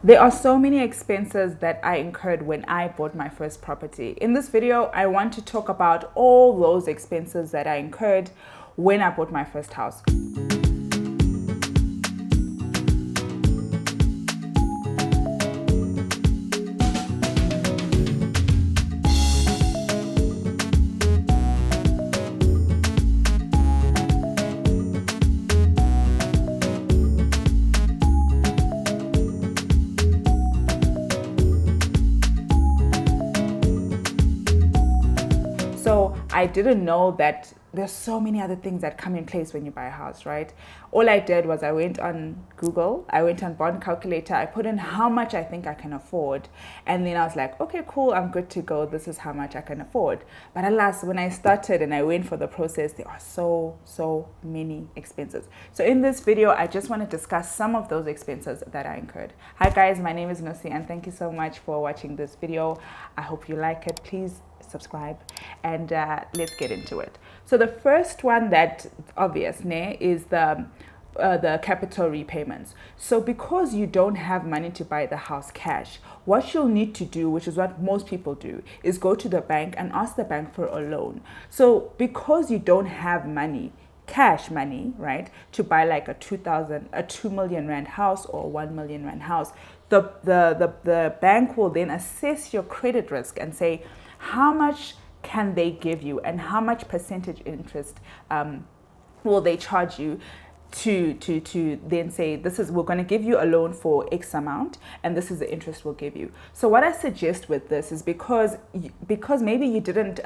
There are so many expenses that I incurred when I bought my first property. In this video, I want to talk about all those expenses that I incurred when I bought my first house. So I didn't know that there's so many other things that come in place when you buy a house, right? All I did was I went on Google, I went on bond calculator, I put in how much I think I can afford. And then I was like, okay, cool, I'm good to go. This is how much I can afford. But alas, when I started and I went for the process, there are so many expenses. So in this video, I just want to discuss some of those expenses that I incurred. Hi guys, my name is Nosi and thank you so much for watching this video. I hope you like it. Please subscribe and let's get into it. So the first one that's obvious is the capital repayments. So because you don't have money to buy the house cash, what you'll need to do, which is what most people do, is go to the bank and ask the bank for a loan. So because you don't have money, cash money, right, to buy like a 2 million rand house or a 1 million rand house, the bank will then assess your credit risk and say, how much can they give you and how much percentage interest will they charge you to then say, we're going to give you a loan for X amount and this is the interest we'll give you. So what I suggest with this is because maybe you didn't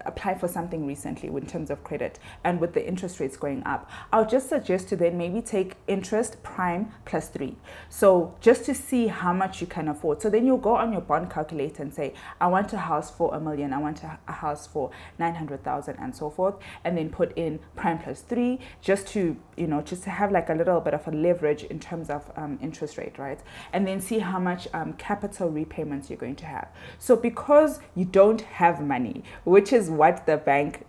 apply for something recently in terms of credit and with the interest rates going up, I'll just suggest to then maybe take interest prime plus 3. So just to see how much you can afford. So then you'll go on your bond calculator and say, I want a house for 1 million, I want a house for 900,000 and so forth, and then put in prime plus 3 just to have like a little bit of a leverage in terms of interest rate, right? And then see how much capital repayments you're going to have. So because you don't have money, which is what the bank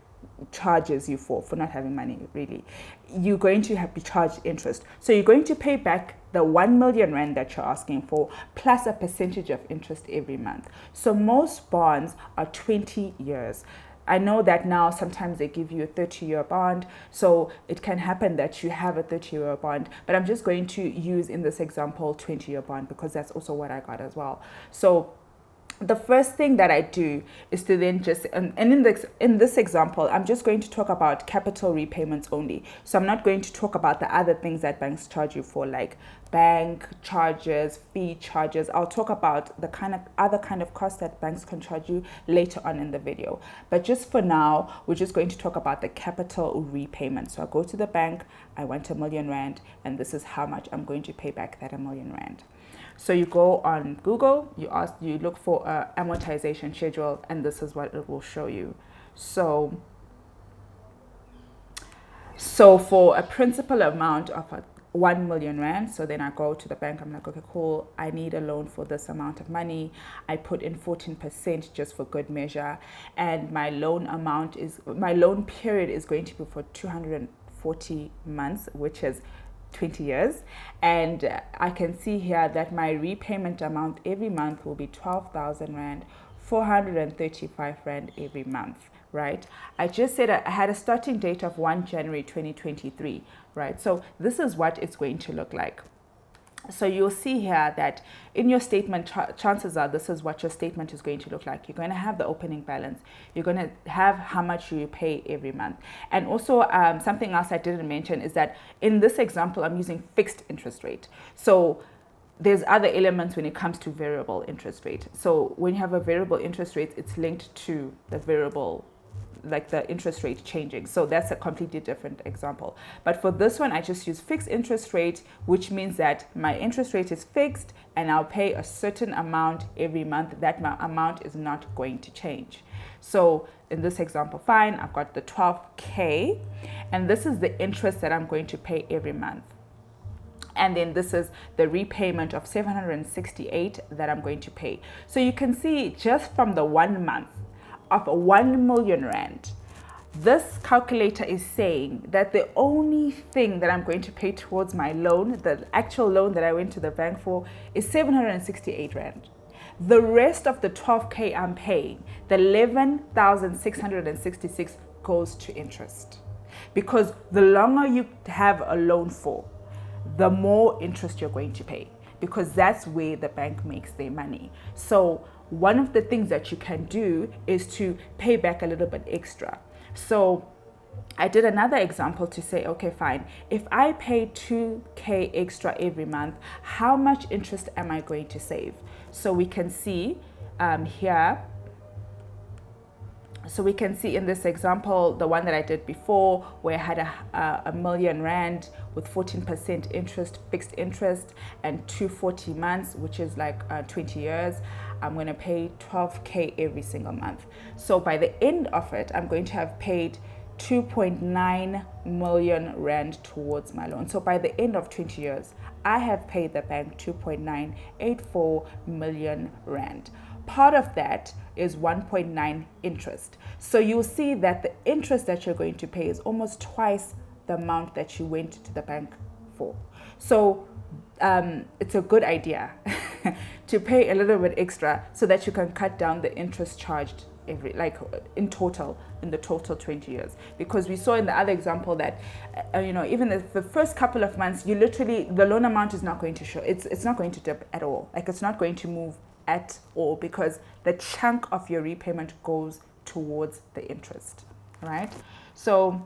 charges you for not having money, really, you're going to be charged interest. So you're going to pay back the 1 million rand that you're asking for plus a percentage of interest every month. So most bonds are 20 years. I know that now sometimes they give you a 30-year bond, so it can happen that you have a 30-year bond, but I'm just going to use in this example 20-year bond because that's also what I got as well. So the first thing that I do is to then just, and in this example, I'm just going to talk about capital repayments only. So I'm not going to talk about the other things that banks charge you for, like bank charges, fee charges. I'll talk about the other kind of costs that banks can charge you later on in the video. But just for now, we're just going to talk about the capital repayment. So I go to the bank, I want 1 million rand, and this is how much I'm going to pay back that 1 million rand. So you go on Google, you look for a amortization schedule, and this is what it will show you. So for a principal amount of 1 million rand, so then I go to the bank, I'm like, okay, cool, I need a loan for this amount of money. I put in 14% just for good measure, and my loan period is going to be for 240 months, which is 20 years. And I can see here that my repayment amount every month will be 12,000 rand, 435 rand every month, right? I just said I had a starting date of 1 January 2023, right? So this is what it's going to look like. So you'll see here that in your statement, chances are this is what your statement is going to look like. You're going to have the opening balance. You're going to have how much you pay every month. And also something else I didn't mention is that in this example, I'm using fixed interest rate. So there's other elements when it comes to variable interest rate. So when you have a variable interest rate, it's linked to the variable, like the interest rate changing. So that's a completely different example. But for this one, I just use fixed interest rate, which means that my interest rate is fixed and I'll pay a certain amount every month. That amount is not going to change. So in this example, fine, I've got the 12K, and this is the interest that I'm going to pay every month. And then this is the repayment of 768 that I'm going to pay. So you can see just from the 1 month of 1 million rand, This calculator is saying that the only thing that I'm going to pay towards my loan, the actual loan that I went to the bank for, is 768 Rand. The rest of the 12K I'm paying, the 11,666, goes to interest. Because the longer you have a loan for, the more interest you're going to pay, because that's where the bank makes their money. So one of the things that you can do is to pay back a little bit extra. So I did another example to say, okay, fine. If I pay 2K extra every month, how much interest am I going to save? So we can see here. So we can see in this example, the one that I did before, where I had a million Rand with 14% interest, fixed interest, and 240 months, which is like 20 years. I'm going to pay 12K every single month. So by the end of it, I'm going to have paid 2.9 million Rand towards my loan. So by the end of 20 years, I have paid the bank 2.984 million Rand. Part of that is 1.9 interest. So you'll see that the interest that you're going to pay is almost twice the amount that you went to the bank for. So it's a good idea to pay a little bit extra so that you can cut down the interest charged in the total 20 years. Because we saw in the other example that even the first couple of months, you literally, the loan amount is not going to show, it's not going to dip at all. Like, it's not going to move at all, because the chunk of your repayment goes towards the interest, right? So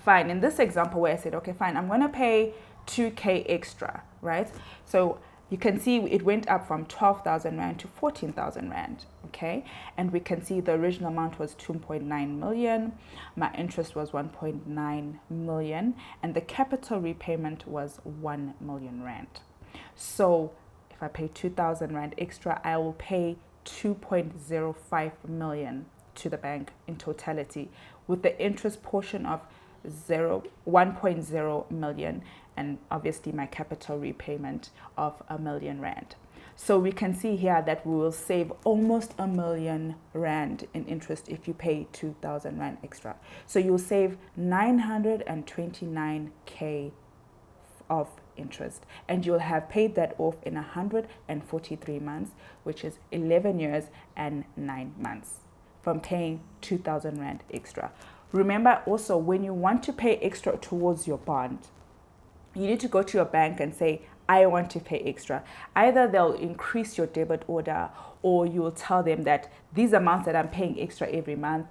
fine, in this example where I said, okay, fine, I'm going to pay 2K extra, right? So you can see it went up from 12,000 Rand to 14,000 Rand, okay? And we can see the original amount was 2.9 million. My interest was 1.9 million. And the capital repayment was 1 million Rand. So if I pay 2,000 Rand extra, I will pay 2.05 million to the bank in totality, with the interest portion of 1.0 million, and obviously my capital repayment of 1 million Rand. So we can see here that we will save almost 1 million Rand in interest if you pay 2,000 Rand extra. So you'll save 929K of interest, and you'll have paid that off in 143 months, which is 11 years and 9 months from paying 2,000 Rand extra. Remember also, when you want to pay extra towards your bond, you need to go to your bank and say, I want to pay extra. Either they'll increase your debit order, or you will tell them that these amounts that I'm paying extra every month,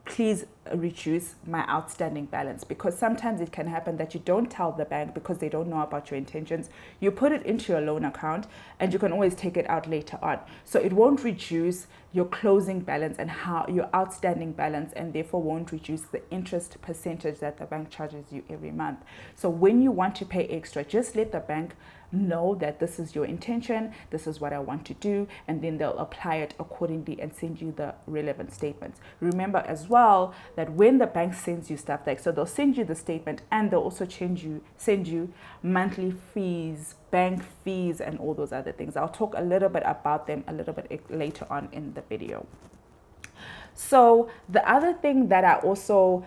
please reduce my outstanding balance. Because sometimes it can happen that you don't tell the bank because they don't know about your intentions. You put it into your loan account and you can always take it out later on. So it won't reduce your closing balance and your outstanding balance, and therefore won't reduce the interest percentage that the bank charges you every month. So when you want to pay extra, just let the bank know that this is your intention, this is what I want to do, and then they'll apply it accordingly and send you the relevant statements. Remember as well that when the bank sends you stuff, so they'll send you the statement, and they'll also send you monthly fees, bank fees, and all those other things. I'll talk a little bit about them a little bit later on in the video. So the other thing that I also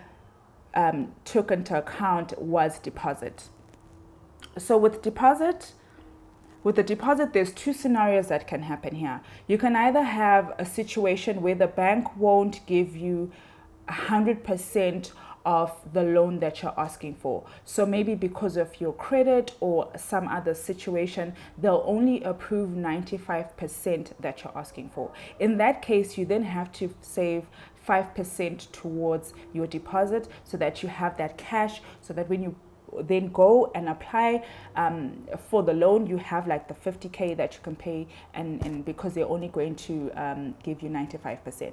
took into account was deposit. So with the deposit, there's two scenarios that can happen here. You can either have a situation where the bank won't give you 100% of the loan that you're asking for. So maybe because of your credit or some other situation, they'll only approve 95% that you're asking for. In that case, you then have to save 5% towards your deposit so that you have that cash, so that when you then go and apply for the loan, you have like the 50K that you can pay, and because they're only going to give you 95%.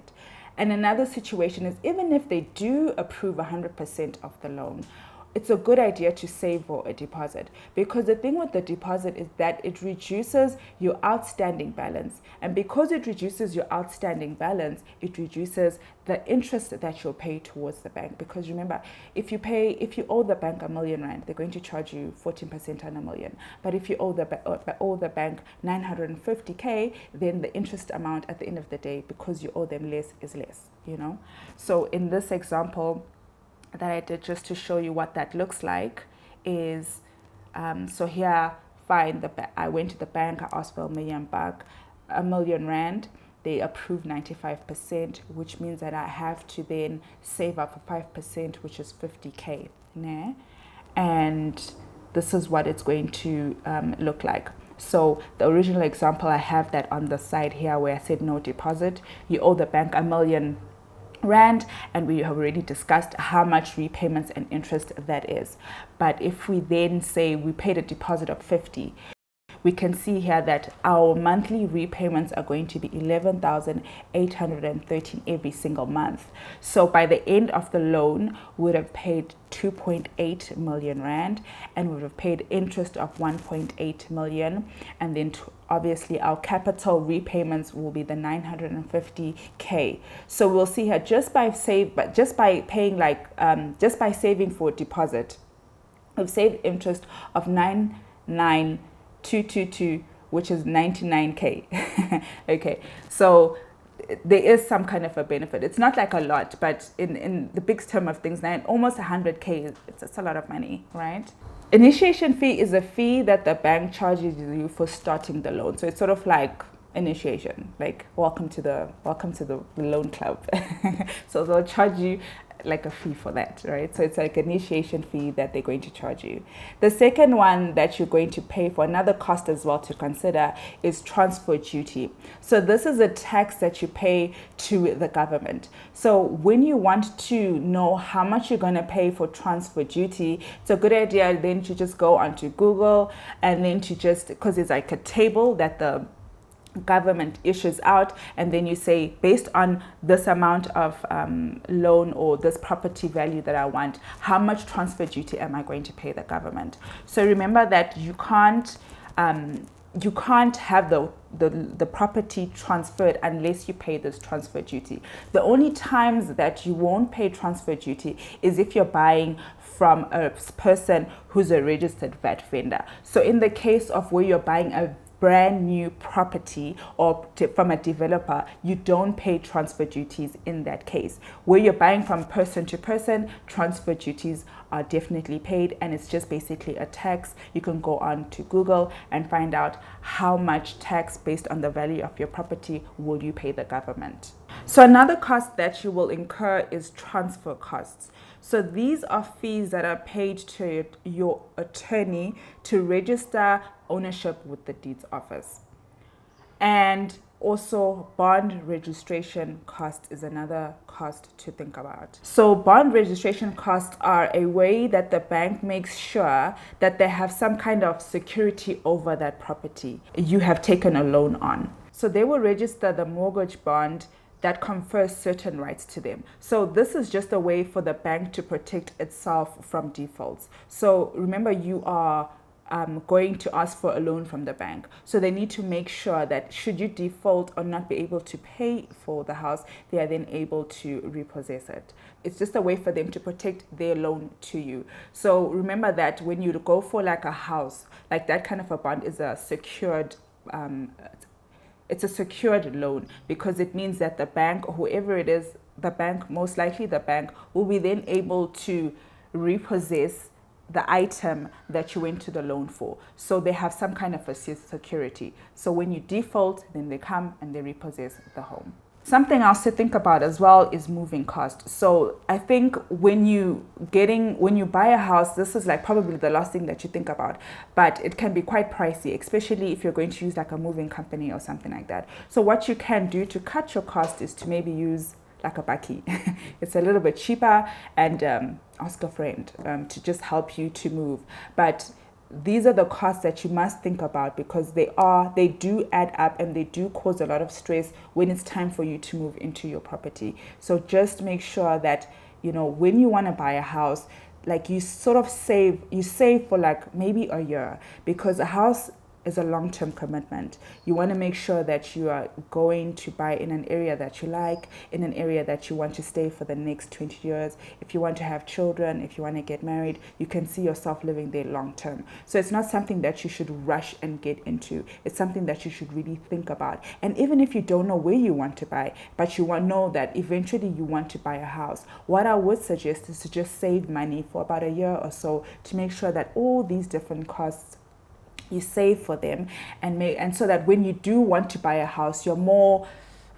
And another situation is, even if they do approve 100% of the loan, it's a good idea to save for a deposit, because the thing with the deposit is that it reduces your outstanding balance, and because it reduces your outstanding balance, it reduces the interest that you'll pay towards the bank. Because remember, if you owe the bank R1,000,000, they're going to charge you 14% on R1,000,000. But if you owe the bank 950K, then the interest amount at the end of the day, because you owe them less, is less. So in this example that I did, just to show you what that looks like, is so here, fine, I went to the bank, I asked for R1,000,000. They approved 95%, which means that I have to then save up for 5%, which is 50K. And this is what it's going to look like. So the original example, I have that on the side here where I said no deposit. You owe the bank R1,000,000, and we have already discussed how much repayments and interest that is. But if we then say we paid a deposit of 50, we can see here that our monthly repayments are going to be 11,813 every single month. So by the end of the loan, we would have paid 2.8 million rand, and we would have paid interest of 1.8 million, and then obviously our capital repayments will be the 950K. So we'll see here, just by saving for a deposit, we've saved interest of 9,222, which is 99K. Okay, so there is some kind of a benefit. It's not like a lot, but in the big term of things, almost 100K, it's a lot of money, right? Initiation fee is a fee that the bank charges you for starting the loan. So it's sort of like initiation, like welcome to the loan club. So they'll charge you like a fee for that, right? So it's like an initiation fee that they're going to charge you. The second one that you're going to pay for, another cost as well to consider, is transfer duty. So this is a tax that you pay to the government. So when you want to know how much you're going to pay for transfer duty, it's a good idea then to just go onto Google, and then to just, because it's like a table that the government issues out, and then you say, based on this amount of loan or this property value that I want, how much transfer duty am I going to pay the government? So remember that you can't have the property transferred unless you pay this transfer duty. The only times that you won't pay transfer duty is if you're buying from a person who's a registered VAT vendor. So in the case of where you're buying a brand new property or from a developer, you don't pay transfer duties in that case. Where you're buying from person to person, transfer duties are definitely paid, and it's just basically a tax. You can go on to Google and find out how much tax based on the value of your property will you pay the government. So another cost that you will incur is transfer costs. So these are fees that are paid to your attorney to register ownership with the deeds office. And also bond registration cost is another cost to think about. So bond registration costs are a way that the bank makes sure that they have some kind of security over that property you have taken a loan on. So they will register the mortgage bond that confers certain rights to them. So this is just a way for the bank to protect itself from defaults. So remember, you are going to ask for a loan from the bank. So they need to make sure that should you default or not be able to pay for the house, they are then able to repossess it. It's just a way for them to protect their loan to you. So remember that when you go for like a house, like that kind of a bond is a secured it's a secured loan, because it means that the bank, whoever it is, the bank, most likely the bank, will be then able to repossess the item that you went to the loan for. So they have some kind of a security. So when you default, then they come and they repossess the home. Something else to think about as well is moving costs. So I think when you buy a house, this is like probably the last thing that you think about, but it can be quite pricey, especially if you're going to use like a moving company or something like that. So what you can do to cut your cost is to maybe use like a bakkie. It's a little bit cheaper, and ask a friend to just help you to move. But these are the costs that you must think about, because they do add up and they do cause a lot of stress when it's time for you to move into your property. So just make sure that, when you want to buy a house, like you sort of save for like maybe a year, because a house is a long-term commitment. You want to make sure that you are going to buy in an area that you like, in an area that you want to stay for the next 20 years. If you want to have children, if you want to get married, you can see yourself living there long term. So it's not something that you should rush and get into. It's something that you should really think about. And even if you don't know where you want to buy, but you want to know that eventually you want to buy a house, what I would suggest is to just save money for about a year or so to make sure that all these different costs you save for them, and so that when you do want to buy a house, you're more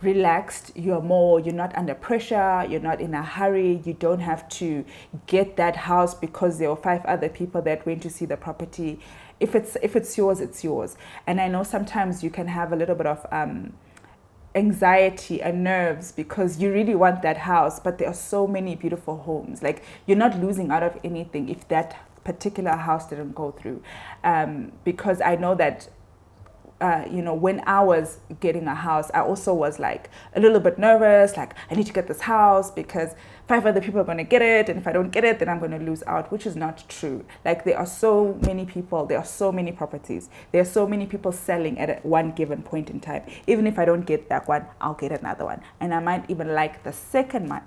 relaxed, you're not under pressure, you're not in a hurry, you don't have to get that house because there are 5 other people that went to see the property. If it's yours, it's yours. And I know sometimes you can have a little bit of anxiety and nerves because you really want that house, but there are so many beautiful homes. Like, you're not losing out of anything if that particular house didn't go through, because I know that when I was getting a house, I also was like a little bit nervous, like I need to get this house because 5 other people are going to get it, and if I don't get it, then I'm going to lose out, which is not true. Like, there are so many people, there are so many properties, there are so many people selling at one given point in time. Even if I don't get that one, I'll get another one, and I might even like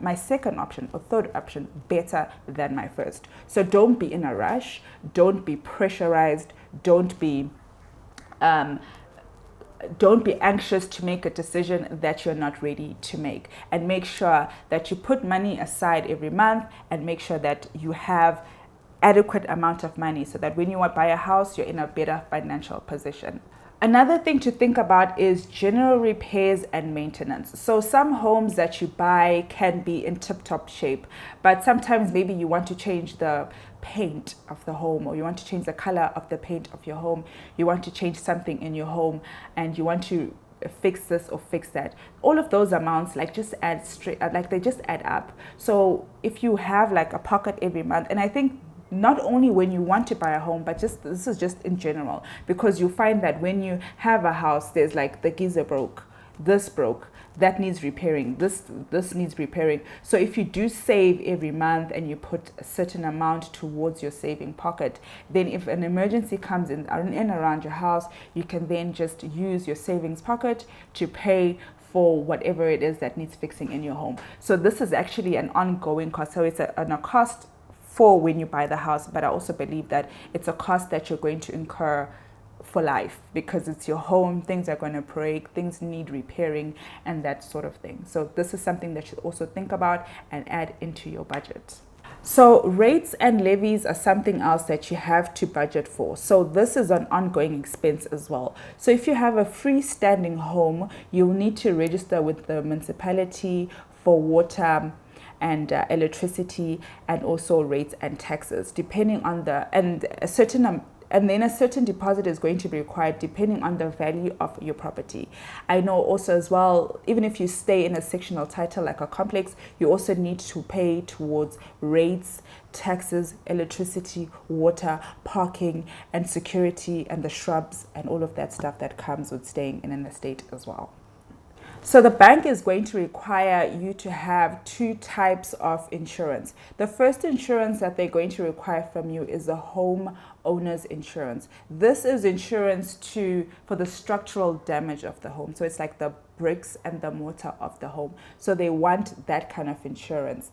my second option or third option better than my first. So don't be in a rush, don't be pressurized, don't be anxious to make a decision that you're not ready to make, and make sure that you put money aside every month, and make sure that you have adequate amount of money so that when you want to buy a house, you're in a better financial position. Another thing to think about is general repairs and maintenance. So some homes that you buy can be in tip-top shape, but sometimes maybe you want to change the paint of the home, or you want to change the color of the paint of your home, you want to change something in your home, and you want to fix this or fix that. All of those amounts they just add up. So if you have like a pocket every month, and I think not only when you want to buy a home, but this is just in general, because you find that when you have a house, there's like the geyser broke, this broke, that needs repairing, this needs repairing. So if you do save every month and you put a certain amount towards your saving pocket, then if an emergency comes in around your house, you can then just use your savings pocket to pay for whatever it is that needs fixing in your home. So this is actually an ongoing cost. So it's a cost for when you buy the house, but I also believe that it's a cost that you're going to incur for life, because it's your home, things are going to break, things need repairing, and that sort of thing. So this is something that you also think about and add into your budget. So rates and levies are something else that you have to budget for. So this is an ongoing expense as well. So if you have a freestanding home, you'll need to register with the municipality for water and electricity, and also rates and taxes, depending on and then a certain deposit is going to be required depending on the value of your property. I know also as well, even if you stay in a sectional title like a complex, you also need to pay towards rates, taxes, electricity, water, parking, and security, and the shrubs, and all of that stuff that comes with staying in an estate as well. So the bank is going to require you to have 2 types of insurance. The first insurance that they're going to require from you is the home owner's insurance. This is insurance for the structural damage of the home. So it's like the bricks and the mortar of the home. So they want that kind of insurance.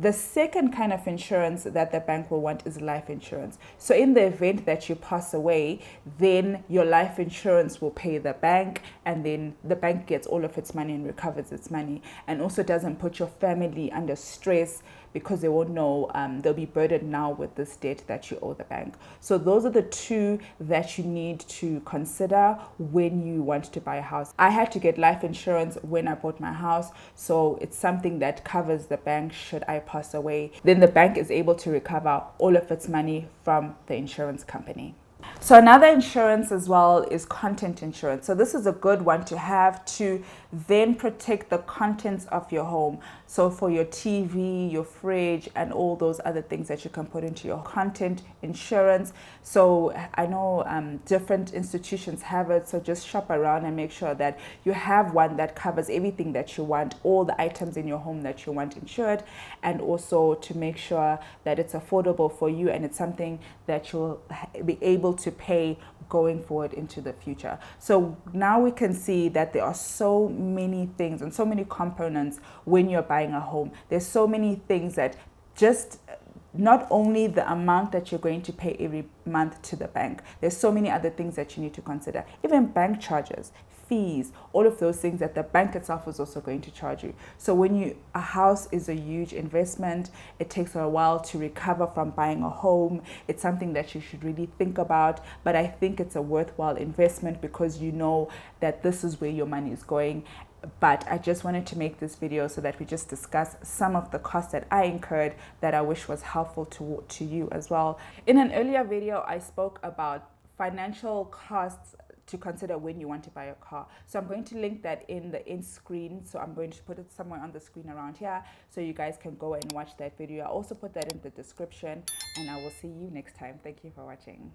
The second kind of insurance that the bank will want is life insurance. So in the event that you pass away, then your life insurance will pay the bank, and then the bank gets all of its money and recovers its money, and also doesn't put your family under stress, because they won't know, they'll be burdened now with this debt that you owe the bank. So those are the 2 that you need to consider when you want to buy a house. I had to get life insurance when I bought my house, so it's something that covers the bank should I pass away. Then the bank is able to recover all of its money from the insurance company. So another insurance as well is content insurance. So this is a good one to have to then protect the contents of your home. So for your TV, your fridge, and all those other things that you can put into your content insurance. So I know different institutions have it. So just shop around and make sure that you have one that covers everything that you want, all the items in your home that you want insured, and also to make sure that it's affordable for you and it's something that you'll be able to pay going forward into the future. So now we can see that there are so many things and so many components when you're buying a home. There's so many things that just not only the amount that you're going to pay every month to the bank, there's so many other things that you need to consider, even bank charges, fees, all of those things that the bank itself is also going to charge you. So when a house is a huge investment, it takes a while to recover from buying a home. It's something that you should really think about, but I think it's a worthwhile investment because you know that this is where your money is going. But I just wanted to make this video so that we just discuss some of the costs that I incurred that I wish was helpful to you as well. In an earlier video, I spoke about financial costs to consider when you want to buy a car. So I'm going to link that in the end screen. So I'm going to put it somewhere on the screen around here so you guys can go and watch that video. I also put that in the description, and I will see you next time. Thank you for watching.